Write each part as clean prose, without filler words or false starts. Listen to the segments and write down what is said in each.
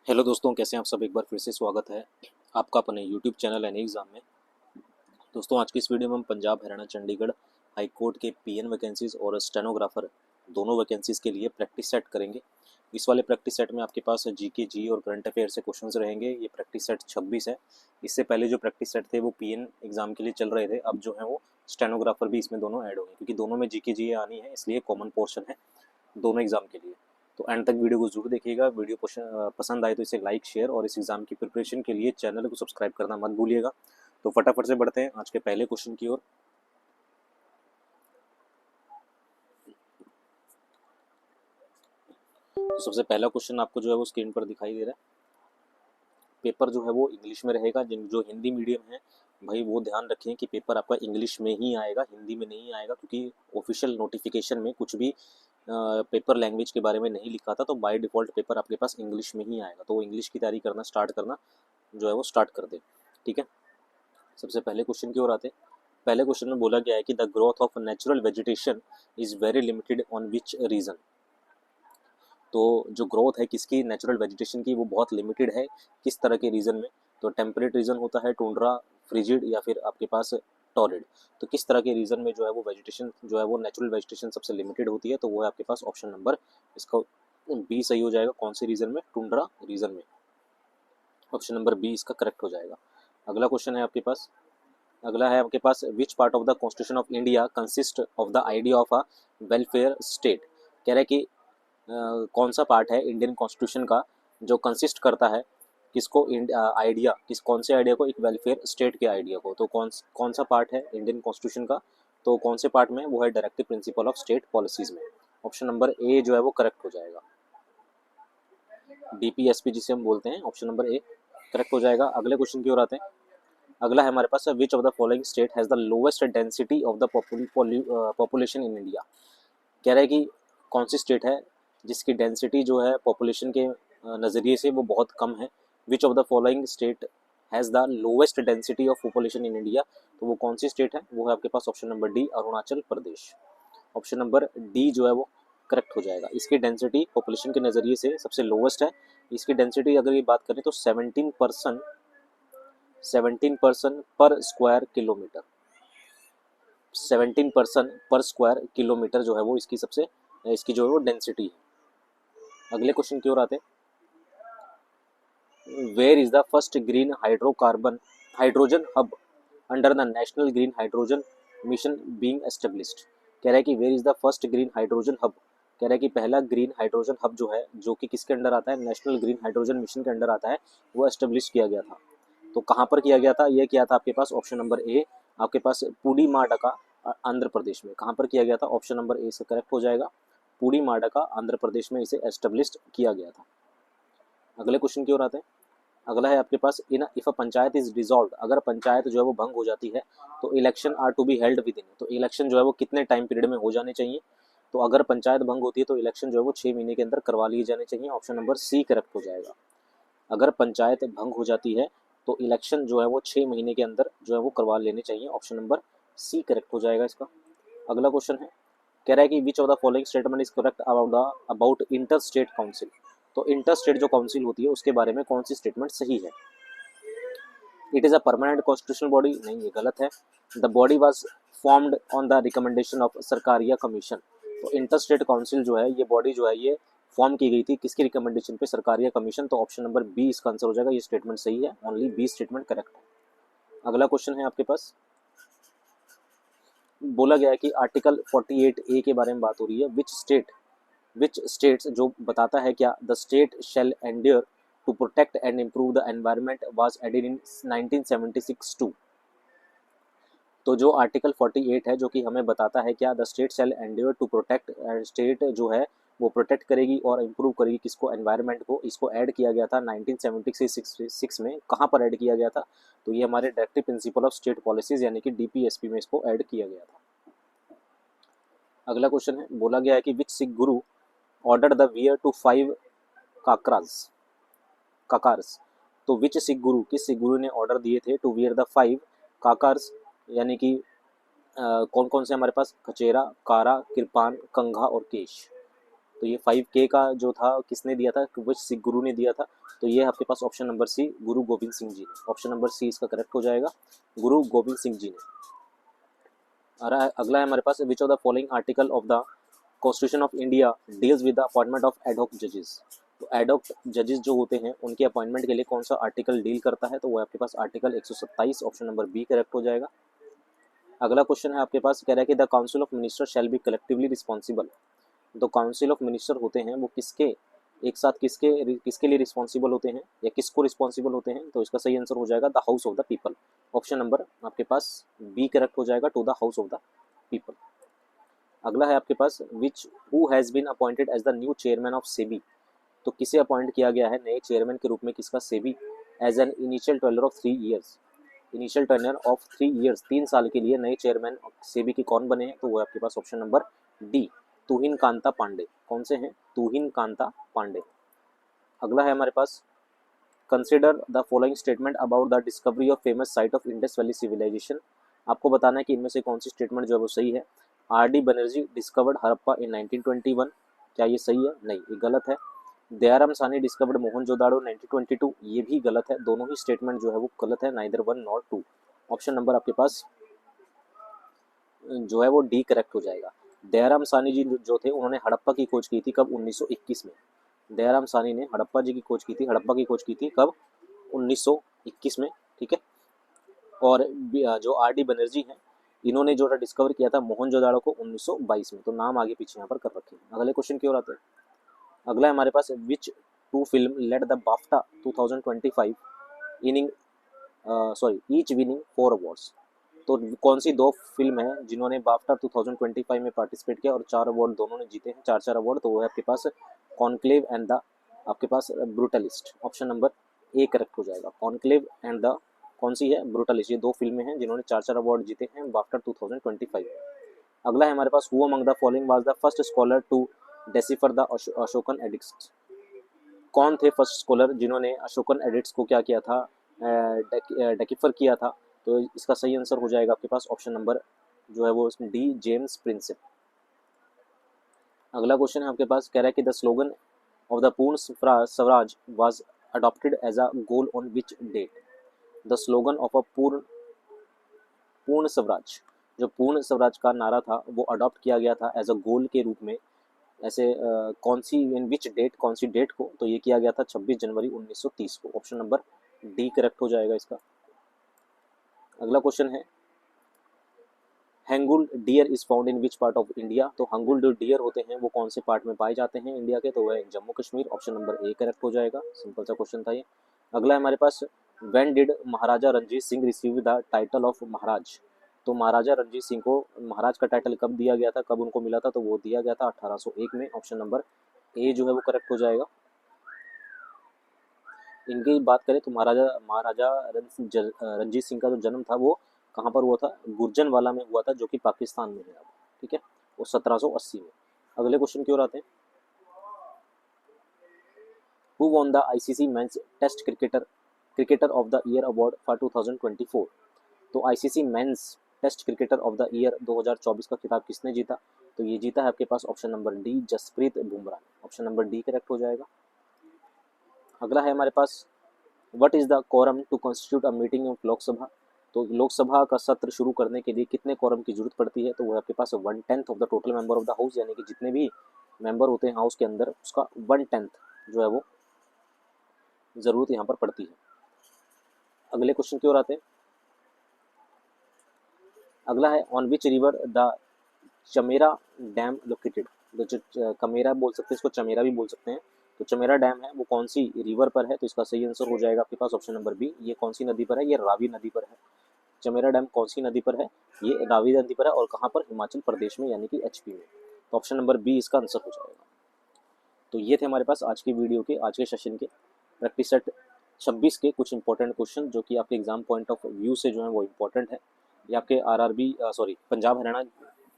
Hello दोस्तों, कैसे हैं आप सब। एक बार फिर से स्वागत है आपका अपने यूट्यूब चैनल एनी एग्ज़ाम में। दोस्तों, आज की इस वीडियो में हम पंजाब, हरियाणा, चंडीगढ़ हाई कोर्ट के पीएन वैकेंसीज़ और स्टेनोग्राफर दोनों वैकेंसीज़ के लिए प्रैक्टिस सेट करेंगे। इस वाले प्रैक्टिस सेट में आपके पास जीके, जी और करंट अफेयर से क्वेश्चंस रहेंगे। ये प्रैक्टिस सेट 26 है। इससे पहले जो प्रैक्टिस सेट थे वो पीएन एग्ज़ाम के लिए चल रहे थे। अब जो है वो स्टेनोग्राफर भी इसमें दोनों ऐड होंगे, क्योंकि दोनों में जीके जी आनी है, इसलिए कॉमन पोर्शन है दोनों एग्ज़ाम के लिए। तो एंड तक वीडियो को जरूर देखिएगा। वीडियो पसंद आए तो इसे लाइक, शेयर और इस एग्ज़ाम की प्रिपरेशन के लिए चैनल को सब्सक्राइब करना मत भूलिएगा। तो फटाफट से बढ़ते हैं आज के पहले क्वेश्चन की ओर। तो सबसे पहला क्वेश्चन आपको जो है वो स्क्रीन पर दिखाई दे रहा है। पेपर जो है वो इंग्लिश में रहेगा। जिन जो हिंदी मीडियम है भाई वो ध्यान रखें कि पेपर आपका इंग्लिश में ही आएगा, हिंदी में नहीं आएगा, क्योंकि ऑफिशियल नोटिफिकेशन में कुछ भी पेपर लैंग्वेज के बारे में नहीं लिखा था। तो बाय डिफ़ॉल्ट पेपर आपके पास इंग्लिश में ही आएगा। तो इंग्लिश की तैयारी करना स्टार्ट करना जो है वो स्टार्ट कर दे। ठीक है, सबसे पहले क्वेश्चन की ओर आते हैं। पहले क्वेश्चन में बोला गया है कि the growth of natural vegetation is very limited on which region. तो जो ग्रोथ है किसकी, नेचुरल वेजिटेशन की, वो बहुत लिमिटेड है किस तरह के रीजन में। तो टेम्परेट रीजन होता है, टुंड्रा, फ्रिजिड या फिर आपके पास टॉरिड। तो किस तरह के रीजन में जो है वो वेजिटेशन जो है वो नेचुरल वेजिटेशन सबसे लिमिटेड होती है, तो वो है आपके पास ऑप्शन नंबर इसका बी सही हो जाएगा। कौन से रीजन में? टुंड्रा रीजन में। ऑप्शन नंबर बी इसका करेक्ट हो जाएगा। अगला क्वेश्चन है आपके पास। अगला है आपके पास, which part of the constitution of India consist of the idea of a welfare state. कह रहा है कि कौन सा पार्ट है इंडियन कॉन्स्टिट्यूशन का जो कंसिस्ट करता है किसको, आइडिया किस, कौन से आइडिया को? एक वेलफेयर स्टेट के आइडिया को। तो कौन सा पार्ट है इंडियन कॉन्स्टिट्यूशन का? तो कौन से पार्ट में? वो है directive principle of state policies में। ऑप्शन नंबर ए जो है वो करेक्ट हो जाएगा। डीपीएसपी जिसे हम बोलते हैं, ऑप्शन नंबर ए करेक्ट हो जाएगा। अगले क्वेश्चन की ओर आते हैं। अगला है हमारे पास, which of the following state has the lowest density of the population in India. कह रहा है कि कौन सी स्टेट है जिसकी डेंसिटी जो है पॉपुलेशन के नज़रिए से वो बहुत कम है। विच of the following state has the lowest density of population in India. तो वो कौन सी स्टेट है? वो है आपके पास option number D, Arunachal Pradesh. Option number D जो है वो करेक्ट हो जाएगा। इसकी डेंसिटी पॉपुलेशन के नज़रिए से सबसे लोवेस्ट है। इसकी डेंसिटी अगर ये बात करें तो 17% पर स्क्वायर किलोमीटर। 17% पर स्क्वायर किलोमीटर जो है वो इसकी जो है वो डेंसिटी है। अगले क्वेश्चन की ओर आते हैं। Where is the first green hydrogen hub under the national green hydrogen mission being established. कह रहा है कि where is the first green hydrogen hub. कह रहा है कि पहला ग्रीन हाइड्रोजन हब जो है, जो कि किसके अंडर आता है? नेशनल ग्रीन हाइड्रोजन मिशन के अंडर आता है, वो एस्टेब्लिश किया गया था। तो कहाँ पर किया गया था? यह किया था आपके पास ऑप्शन नंबर ए, आपके पास पुडीमाडका, आंध्र प्रदेश में। कहाँ पर किया गया था? ऑप्शन नंबर ए से करेक्ट हो जाएगा। पुडीमाडका, आंध्र प्रदेश में इसे एस्टेब्लिश किया गया था। अगले क्वेश्चन की ओर आते हैं। अगला है आपके पास, in if a panchayat is dissolved, अगर पंचायत जो है वो भंग हो जाती है तो election are to be held within. तो इलेक्शन जो है वो कितने टाइम पीरियड में हो जाने चाहिए? तो अगर पंचायत भंग होती है तो इलेक्शन जो है वो 6 महीने के अंदर करवा लिए जाने चाहिए। ऑप्शन नंबर सी करेक्ट हो जाएगा। अगर पंचायत भंग हो जाती है तो इलेक्शन जो है वो 6 महीने के अंदर जो है वो करवा लेने चाहिए। ऑप्शन नंबर सी करेक्ट हो जाएगा इसका। अगला क्वेश्चन है, कह रहा है कि विच of the following statement is correct about inter state council. तो इंटर स्टेट जो काउंसिल होती है उसके बारे में कौन सी स्टेटमेंट सही है? It is a permanent constitutional body, नहीं ये गलत है। The body was formed on the recommendation of Sarkaria commission. तो इंटर स्टेट काउंसिल जो है, ये बॉडी जो है ये फॉर्म की गई थी किसकी रिकमेंडेशन पे? सरकारिया कमीशन। तो ऑप्शन नंबर बी इसका आंसर हो जाएगा। ये स्टेटमेंट सही है, ओनली बी स्टेटमेंट करेक्ट है। अगला क्वेश्चन है आपके पास, बोला गया है कि आर्टिकल 48A के बारे में बात हो रही है। विच स्टेट्स, जो बताता है क्या, the state shall endeavour to protect and improve the environment was added in 1976 too. तो जो आर्टिकल 48 है जो कि हमें बताता है क्या, the state shall endeavour to protect, state जो है वो प्रोटेक्ट करेगी और इम्प्रूव करेगी किसको? एनवायरनमेंट को। इसको ऐड किया गया था 1976 में। कहाँ पर ऐड किया गया था? तो ये हमारे directive principle of state policies यानी कि डीपीएसपी में इसको ऐड किया गया था। अगला क्वेश्चन है, बोला गया है कि विच सिख गुरु ऑर्डर द वियर टू 5 काकार्स। तो विच सिख गुरु, किस सिख गुरु ने ऑर्डर दिए थे टू वियर द 5 काकार्स, यानी कि कौन कौन से हमारे पास? खचेरा, कारा, कृपान, कंघा और केश। तो ये 5K का जो था किसने दिया था, वो सिख गुरु ने दिया था। तो ये आपके पास ऑप्शन नंबर सी, गुरु गोविंद सिंह जी ने। ऑप्शन नंबर सी इसका करेक्ट हो जाएगा, गुरु गोविंद सिंह जी ने। अगला है हमारे पास, which of the following article of the constitution of India deals with the appointment of ad hoc जजेस। तो एडहॉक जजेस जो होते हैं उनके अपॉइंटमेंट के लिए कौन सा आर्टिकल डील करता है, तो वो आपके पास article 127, option number B correct हो जाएगा। अगला क्वेश्चन है आपके पास, कह रहा है कि the council of minister shall be collectively responsible. तो काउंसिल ऑफ मिनिस्टर होते हैं वो किसके एक साथ किसके लिए रिस्पॉन्सिबल होते हैं या किसको रिस्पॉन्सिबल होते हैं, तो इसका सही आंसर हो जाएगा the house of the people. Option number आपके पास बी करेक्ट हो जाएगा, to the house of the people. अगला है आपके पास, which who has been appointed as the new chairman of SEBI. तो किसे अपॉइंट किया गया है नए चेयरमैन के रूप में किसका, SEBI, as an initial tenure of 3 years. Initial tenure of 3 years, 3 साल के लिए नए चेयरमैन सेबी के कौन बने हैं, तो वो आपके पास option number D, Tuhin Kanta Pandey. कौन से हैं, तुहिन कांता पांडे। अगला है हमारे पास, consider the following statement about the discovery of famous site of Indus valley civilisation. आपको बताना है कि इनमें से कौन सी स्टेटमेंट जो है वो सही है। आर.डी. बनर्जी डिस्कवर्ड हड़प्पा इन 1921, क्या ये सही है, नहीं ये गलत है। दयाराम सानी डिस्कवर्ड मोहनजोदाड़ो 1922, ये भी गलत है। दोनों ही स्टेटमेंट जो है वो गलत है, नाइदर 1 नॉर 2। ऑप्शन नंबर आपके पास जो है वो डी करेक्ट हो जाएगा। दयाराम सानी जी जो थे उन्होंने हड़प्पा की खोज की थी कब, 1921 में। दयाराम सानी ने हड़प्पा जी की खोज की थी, हड़प्पा की खोज की थी कब, 1921 में, ठीक है। और जो आर.डी. बनर्जी हैं इन्होंने जो डिस्कवर किया था मोहनजोदाड़ो को 1922 में। तो नाम आगे पीछे यहाँ पर कर रखे हैं। अगले क्वेश्चन की ओर आते हैं। अगला है हमारे पास, which two film led the BAFTA 2025 inning each winning 4 awards. तो कौन सी 2 फिल्म है जिन्होंने बाफ्टा 2025 में पार्टिसिपेट किया और 4 अवार्ड दोनों ने जीते हैं, 4 अवार्ड। तो वो है आपके पास कॉन्क्लेव एंड द आपके पास Brutalist. Option number A correct हो जाएगा, कॉन्क्लेव एंड द कौन सी है, ब्रूटलिस्ट। ये 2 फिल्में हैं जिन्होंने 4 अवार्ड जीते हैं बाफ्टा 2025 में। अगला है हमारे पास, who among the following was the first scholar to decipher the Ashokan edicts. कौन थे फर्स्ट स्कॉलर जिन्होंने अशोकन एडिक्ट्स को क्या किया था, डेकिफर किया था। तो इसका सही आंसर हो जाएगा आपके पास ऑप्शन नंबर जो है वो डी, जेम्स प्रिंसेप। अगला क्वेश्चन है आपके पास, कह रहा है कि the slogan of the Purna Swaraj was adopted as a goal on which date. The slogan of a Purna Swaraj, जो पूर्ण स्वराज का नारा था वो अडॉप्ट किया गया था एज अ गोल के रूप में, ऐसे कौन सी, इन विच डेट, कौन सी डेट को, तो ये किया गया था 26 जनवरी 1930 को। ऑप्शन नंबर डी करेक्ट हो जाएगा इसका। अगला क्वेश्चन है, hangul deer is found in which part of India. तो हैंगुल जो डियर होते हैं वो कौन से पार्ट में पाए जाते हैं इंडिया के, तो वह Jammu Kashmir. Option number A correct हो जाएगा, सिंपल सा क्वेश्चन था ये। अगला है हमारे पास, when did Maharaja Ranjit Singh receive the title of Maharaj. तो महाराजा रणजीत सिंह को महाराज का टाइटल कब दिया गया था, कब उनको मिला था, तो वो दिया गया था 1801 में। ऑप्शन नंबर ए जो है वो करेक्ट हो जाएगा। इनकी बात करें तो महाराजा रणजीत सिंह का जो जन्म था वो कहाँ पर हुआ था, गुर्जनवाला में हुआ था, जो कि पाकिस्तान में है अब, ठीक है, वो 1780 में। अगले क्वेश्चन की ओर आते हैं, who won the ICC men's test cricketer of the year award for 2024। तो ICC men's test cricketer of the year 2024 का खिताब किसने जीता, तो ये जीता है आपके पास option number D, Jasprit Bumrah. Option number D correct हो जाएगा। अगला है हमारे पास, what is the quorum to constitute a meeting of Lok Sabha. तो लोकसभा का सत्र शुरू करने के लिए कितने कोरम की जरूरत पड़ती है, तो वो आपके पास 1/10 of the total member of the house, यानी कि जितने भी मेंबर होते हैं हाउस के अंदर उसका 1/10 जो है वो जरूरत यहाँ पर पड़ती है। अगले क्वेश्चन की ओर आते हैं। अगला है, on which river the Chamera dam located. जो कमेरा बोल सकते हैं, इसको चमेरा भी बोल सकते हैं। तो चमेरा डैम है वो कौन सी रिवर पर है, तो इसका सही आंसर हो जाएगा आपके पास ऑप्शन नंबर बी। ये कौन सी नदी पर है, ये रावी नदी पर है। चमेरा डैम कौन सी नदी पर है, ये रावी नदी पर है, और कहाँ पर, हिमाचल प्रदेश में, यानी कि एचपी में। तो ऑप्शन नंबर बी इसका आंसर हो जाएगा। तो ये थे हमारे पास आज की वीडियो के, आज के सेशन के प्रैक्टिस सेट 26 के कुछ इंपॉर्टेंट क्वेश्चन जो कि आपके एग्जाम पॉइंट ऑफ व्यू से जो है वो इंपॉर्टेंट है। ये आपके RRB Punjab Haryana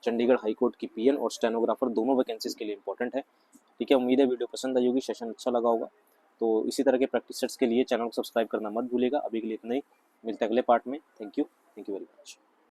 Chandigarh high court की पीएन और स्टेनोग्राफर दोनों वैकेंसीज के लिए इंपॉर्टेंट है, ठीक है। उम्मीद है वीडियो पसंद आई होगी, सेशन अच्छा लगा होगा। तो इसी तरह के प्रैक्टिस सेट्स के लिए चैनल को सब्सक्राइब करना मत भूलिएगा। अभी के लिए इतना ही, मिलते हैं अगले पार्ट में। Thank you very much.